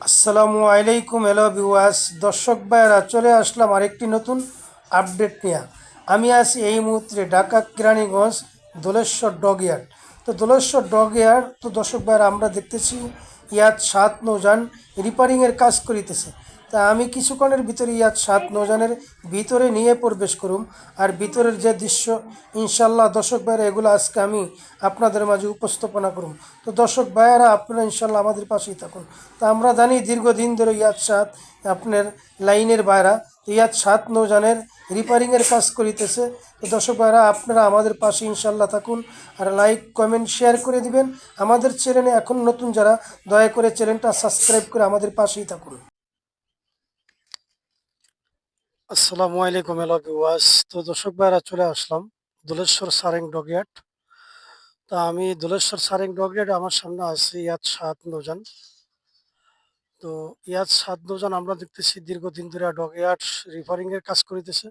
আসসালামু আলাইকুম, hello viewers, দর্শক ভাইয়েরা, চলে আসলাম আরেকটি নতুন আপডেট নিয়ে। আমি আছি এই মুহূর্তে ঢাকা কেরানীগঞ্জ দোলেশ্বর ডগইয়ার্ড। তো দোলেশ্বর ডগইয়ার্ড, তো দর্শক ভাইয়েরা, আমরা দেখতেছি ইয়াত 7 নৌযান রিপেয়ারিংয়ের কাজ করিতেছে। তা আমি কিছুক্ষণের ভিতরে ইয়াত 7 নৌযানের ভিতরে নিয়ে প্রবেশ করুম। আর ভিতরের যে দৃশ্য, ইনশাল্লাহ দর্শক ভাইয়েরা, এগুলো আজকে আমি আপনাদের মাঝে উপস্থাপনা করুম। তো দর্শক ভাইয়েরা, আপনারা ইনশাল্লাহ আমাদের পাশেই থাকুন। তা আমরা জানি দীর্ঘদিন ধরে ইয়াত সাত আপনার লাইনের বাইরা, ইয়াত 7 নৌযানের রিপেয়ারিংয়ের কাজ করিতেছে। তো দর্শক ভাইরা, আপনারা আমাদের পাশে ইনশাল্লাহ থাকুন, আর লাইক কমেন্ট শেয়ার করে দিবেন। আমাদের চ্যানেলে এখন নতুন যারা, দয়া করে চ্যানেলটা সাবস্ক্রাইব করে আমাদের পাশেই থাকুন। আসসালামু আলাইকুম, হ্যালো ভিউয়ার্স। তো দর্শক ভাইরা, চলে আসলাম দোলেশ্বর সারেং ডগইয়ার্ড। তা আমি দোলেশ্বর সারেং ডগইয়ার্ড, আমার সামনে আছে ইয়াত 7 নৌযান। তো ইয়াত 7 নৌযান আমরা দেখতেছি দীর্ঘদিন ধরে ডগইয়ার্ড রিপেয়ারিং এর কাজ করিতেছে।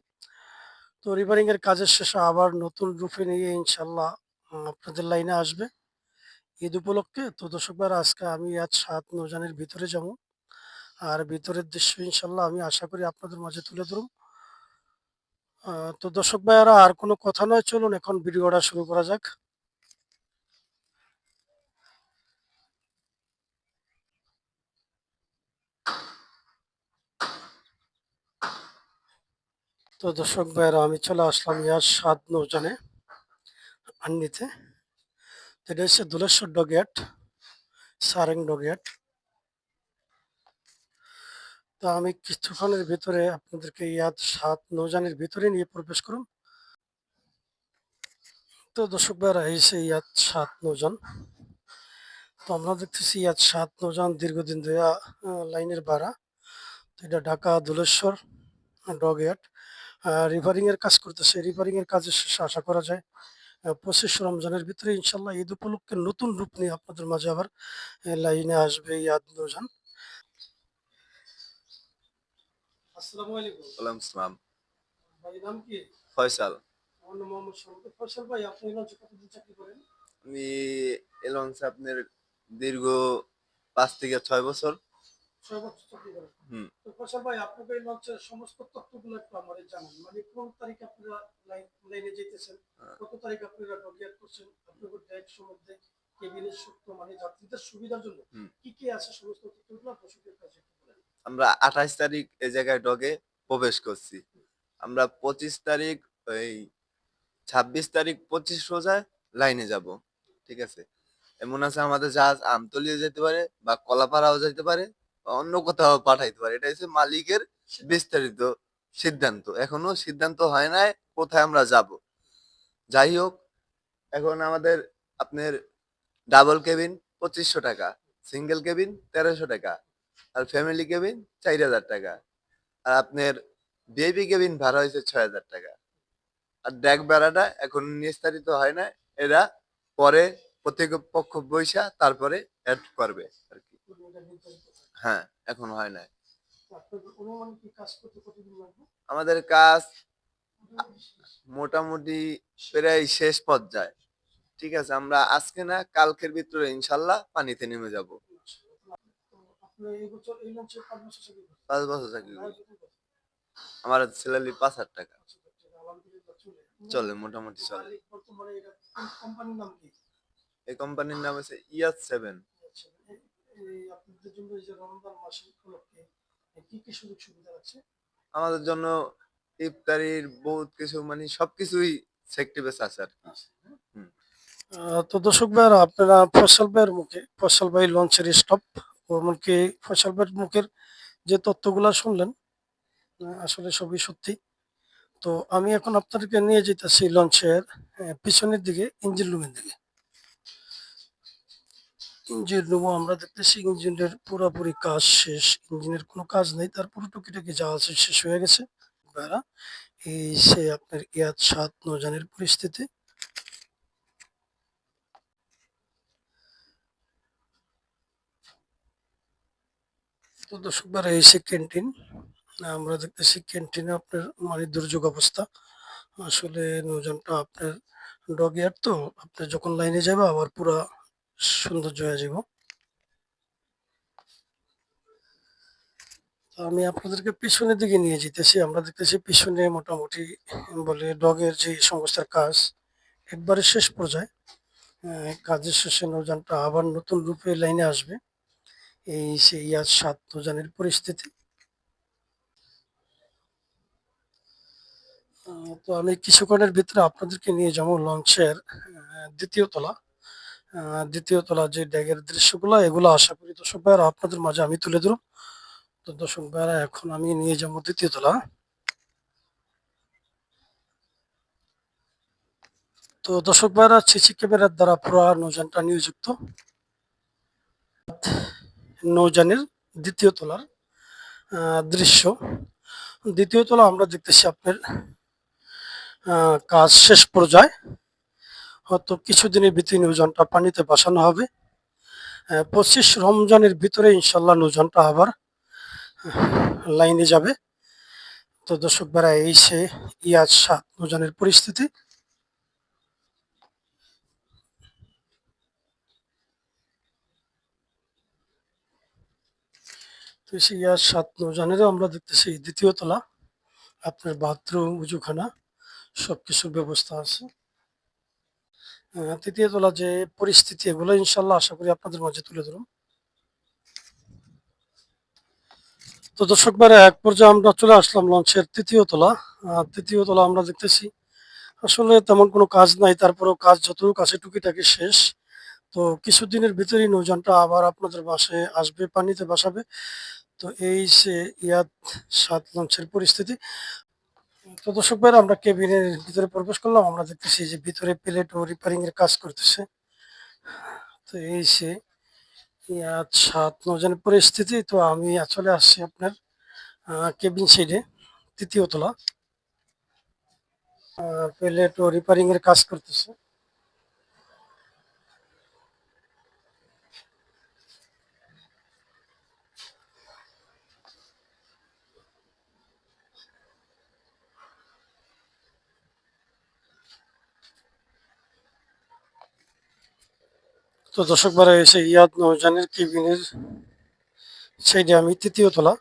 তো রিপেয়ারিং এর কাজের শেষে আবার নতুন রূপে নিয়ে ইনশাল্লাহ আপনাদের লাইনে আসবে ঈদ উপলক্ষে। তো দর্শক ভাইরা, আজকে আমি ইয়াত 7 নৌযানের ভিতরে যাব, আর ভিতরের দৃশ্য ইনশাল্লাহ আমি আশা করি আপনাদের মাঝে তুলে ধরুন। তো দর্শক ভাইয়ারা, আর কোনো কথা নয়, চলুন এখন ভিডিওটা শুরু করা যাক। তো দর্শক ভাইয়ারা, আমি চলে আসলাম ইয়ার 7 নৌযানে আন্নিতে। এটা হচ্ছে দোলেশ্বর ডগইয়ার্ড, সারেং ডগইয়ার্ড। তো আমি কিছুক্ষণের ভিতরে আপনাদেরকে ইয়াত 7 নৌযানের ভিতরে নিয়ে প্রবেশ করুন। তো দর্শক ভাইয়ারা, এই সে ইয়াত 7 নৌযান। তো আমরা দেখতেছি ইয়াত 7 নৌযান দীর্ঘদিন ধরে লাইনের ভাড়া। তো এটা ঢাকা দোলেশ্বর ডগইয়ার্ড রিপেয়ারিং এর কাজ করতেছে। রিপেয়ারিং এর কাজের শেষে আশা করা যায় 25 রমজানের ভিতরে ইনশাল্লাহ ঈদ উপলক্ষে নতুন রূপ নিয়ে আপনাদের মাঝে আবার লাইনে আসবে ইয়াদ নৌযান। আসসালামু আলাইকুম। ওয়ালাইকুম আসসালাম। ভাই, নাম কি? ফয়সাল। আমার নাম মোহাম্মদ শওকত। ফয়সাল ভাই, আপনি লঞ্চে কতদিন চাকরি করেন? আমি এই লঞ্চে আপনার দীর্ঘ 5 থেকে 6 বছর। 6 বছর চাকরি করেন। হুম। তো ফয়সাল ভাই, আপনাকে এই লঞ্চের সমস্ত তথ্যগুলো একটু আমাদের জানান। মানে কোন তারিখে আপনারা লাইনে যেতেছেন, আহ, কত তারিখ আপনারা ডকিয়াত করছেন, আপনাদের ডেট সম্বন্ধে, কেবিনের সূত্র, মানে যাত্রীদের সুবিধার জন্য হুম। কি কি আছে, সমস্ত তথ্যগুলো দর্শকের কাছে একটু বলেন। আমরা 28 তারিখ এই জায়গায় ডগে প্রবেশ করছি। আমরা 25 তারিখ, ওই 26 তারিখ, 25 রোজায় লাইনে যাব। ঠিক আছে। এমন আছে আমাদের জাহাজ আমতলিও যেতে পারে বা কলাপাড়াও যেতে পারে বা অন্য কোথাও পাঠাইতে পারে। এটা হচ্ছে মালিকের বিস্তারিত সিদ্ধান্ত। এখনো সিদ্ধান্ত হয় নাই কোথায় আমরা যাব। যাই হোক, এখন আমাদের আপনার ডাবল কেবিন 2500 টাকা, সিঙ্গেল কেবিন 1300 টাকা, আর ফ্যামিলি কেবিন 4000 টাকা, আর আপনার বেবি কেবিন ভাড়া হয়েছে 6000 টাকা। আর ডেক ভাড়াটা এখন নিস্তারিত হয় না, এরা পরে প্রতিপক্ষ বৈশা তারপরে অ্যাড করবে আর কি। হ্যাঁ, এখন হয় না। আমাদের কাজ মোটামুটি প্রায় শেষ পর্যায়ে। ঠিক আছে, আমরা আজকে না কালকের ভিতরে ইনশাল্লাহ পানিতে নেমে যাব। 5 বছর চাকরি করি। আমার স্যালারি 5,000 টাকা। চলে, মোটামুটি চলে। এই কোম্পানির নাম হচ্ছে ইয়াস 7। আমাদের জন্য ইফতারির বহুত কিছু, মানে সবকিছুই সেক্টিভেস আছে আর কি। হুম। তো দর্শক ভাইরা, আপনারা ফয়সাল ভাইয়ের মুখে, ফয়সাল ভাই লঞ্চের স্টপ, এমনকি ফয়সাল ভাইয়ের মুখের যে তথ্যগুলা শুনলেন, আসলে সবই সত্যি। তো আমি এখন আপনাদেরকে নিয়ে যেতেছি লঞ্চের পিছনের দিকে, ইঞ্জিন রুমের দিকে। ইঞ্জিন রুমও আমরা দেখতেছি ইঞ্জিনের পুরোপুরি কাজ শেষ, ইঞ্জিনের কোনো কাজ নেই, তারপরে টুকিটাকি যা আছে শেষ হয়ে গেছে। ভাইরা, এই সে আপনার ইয়াত 7 নৌযানের পরিস্থিতি। তো দর্শক ভাইরা, এই সে ক্যান্টিন। আমরা দেখতেছি ক্যান্টিনে আপনার মানে দুর্যোগ অবস্থা। আসলে নৌযানটা আপনার ডগইয়ার্ড, তো আপনি যখন লাইনে যাবে আবার পুরা সৌন্দর্য হয়ে যাব। আমি আপনাদেরকে পিছনের দিকে নিয়ে যেতেছি। আমরা দেখতেছি পিছনে মোটামুটি বলে ডগের যে সংস্থার কাজ একবারে শেষ পর্যায়ে। কাজের শেষে নৌযানটা আবার নতুন রূপে লাইনে আসবে। এই সেই আজ ৭ নৌযানের পরিস্থিতি। তো আমি কিছুক্ষণের ভিতরে আপনাদেরকে নিয়ে যাবো লঞ্চের ২য় তলা। ২য় তলা যে ডেকের দৃশ্যগুলা এগুলো আশা করি দর্শক ভাইয়ারা আপনাদের মাঝে আমি তুলে ধরব। তো দর্শক ভাইয়ারা এখন আমি নিয়ে যাবো ২য় তলা। তো দর্শক ভাইয়ারা সিসি ক্যামেরার দ্বারা পুরা নৌযানটা নিয়োজিত। নৌযানের ২য় তলার দৃশ্য। ২য় তলা আমরা দেখতেছি আপনার কাজ শেষ পর্যায়ে। হয়তো কিছুদিনের ভিতরে নৌযানটা পানিতে ভাসানো হবে। ২৫ রমজানের ভিতরে ইনশাল্লাহ নৌযানটা আবার লাইনে যাবে। তো দর্শক ভাইরা এই সে ইয়াজ ৭ নৌযানের পরিস্থিতি। তো সেই ইয়াজ ৭ নৌযানেরও আমরা দেখতেছি ২য় তলা আপনার বাথরুম, উজুখানা সবকিছুর ব্যবস্থা আছে। ৩য় তলা যে পরিস্থিতি এগুলো ইনশাল্লাহ আশা করি আপনাদের মাঝে তুলে ধরুন। তো দর্শক ভাইরা এক পর্যায়ে আমরা চলে আসলাম লঞ্চের ৩য় তলা। ৩য় তলা আমরা দেখতেছি আসলে তেমন কোনো কাজ নাই, তারপরেও কাজ যতটুকু আছে টুকিটাকি শেষ। তো কিছুদিনের ভিতরেই নৌযানটা আবার আপনাদের বাসায় আসবে, পানিতে ভাসাবে। তো এই সে ইয়াদ ৭ লঞ্চের পরিস্থিতি। তো দর্শক ভাইরা আমরা কেবিনের ভিতরে প্রবেশ করলাম। আমরা দেখতেছি যে ভিতরে প্লেট ও রিপেয়ারিং এর কাজ করতেছে। তো এই সে ইয়াদ ৭ নৌযানের পরিস্থিতি। তো আমি চলে আসছি আপনার কেবিন সাইডে ৩য় তলা। প্লেট ও রিপেয়ারিং এর কাজ করতেছে। তো দর্শক ভাইরা এসে ইয়াদ নৌযানের কেবিনের সাইডে আমি ৩য় তলা।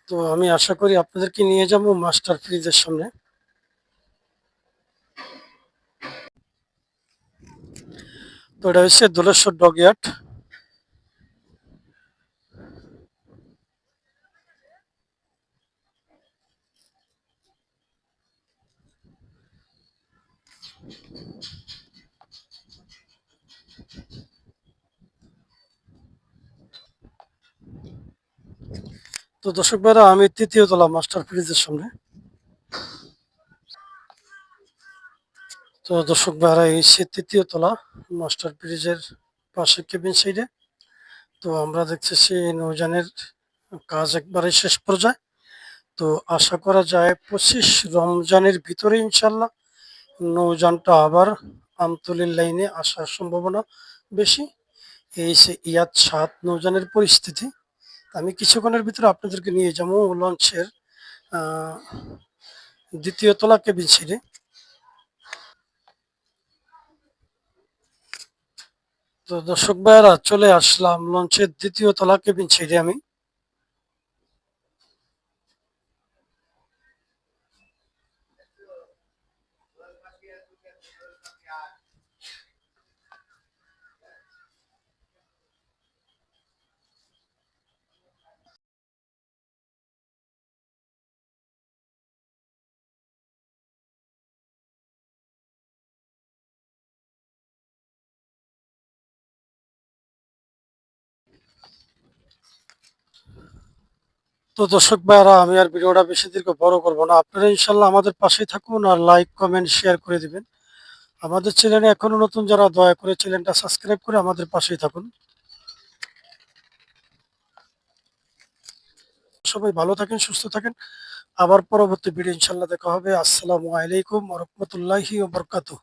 তো আমি আশা করি আপনাদেরকে নিয়ে যাব মাস্টার ফ্রিজের সামনে। তো এটা হচ্ছে দোলেশ্বর ডকইয়ার্ড। তো দর্শক ভাইরা আমি ৩য় তলা মাস্টার ফ্রিজের সামনে। তো দর্শক ভাইরা এই সে ৩য় তলা মাস্টার ফ্রিজের পাশে কেবিন সাইডে। তো আমরা দেখতেছি নৌযানের কাজ একবারে শেষ পর্যায়ে। তো আশা করা যায় ২৫ রমজানের ভিতরে ইনশাল্লাহ নৌযানটা আবার আমতলীর লাইনে আসার সম্ভাবনা বেশি। এই সে ইয়াদ ৭ নৌযানের পরিস্থিতি। আমি কিছুক্ষণের ভিতরে আপনাদেরকে নিয়ে যাবো লঞ্চের ২য় তলা কেবিন সাইডে। তো দর্শক ভাইয়ারা চলে আসলাম লঞ্চের ২য় তলা কেবিন সাইডে আমি। তো দর্শক ভাইয়ারা আমি আর ভিডিওটা বেশি দীর্ঘ বড় করবো না। আপনারা ইনশাল্লাহ আমাদের পাশেই থাকুন আর লাইক, কমেন্ট, শেয়ার করে দিবেন। আমাদের চ্যানেলে এখনো নতুন যারা দয়া করে চ্যানেলটা সাবস্ক্রাইব করে আমাদের পাশেই থাকুন। সবাই ভালো থাকেন, সুস্থ থাকেন। আবার পরবর্তী ভিডিও ইনশাল্লাহ দেখা হবে। আসসালামু আলাইকুম ওয়া রাহমাতুল্লাহি ওয়া বারাকাতুহু।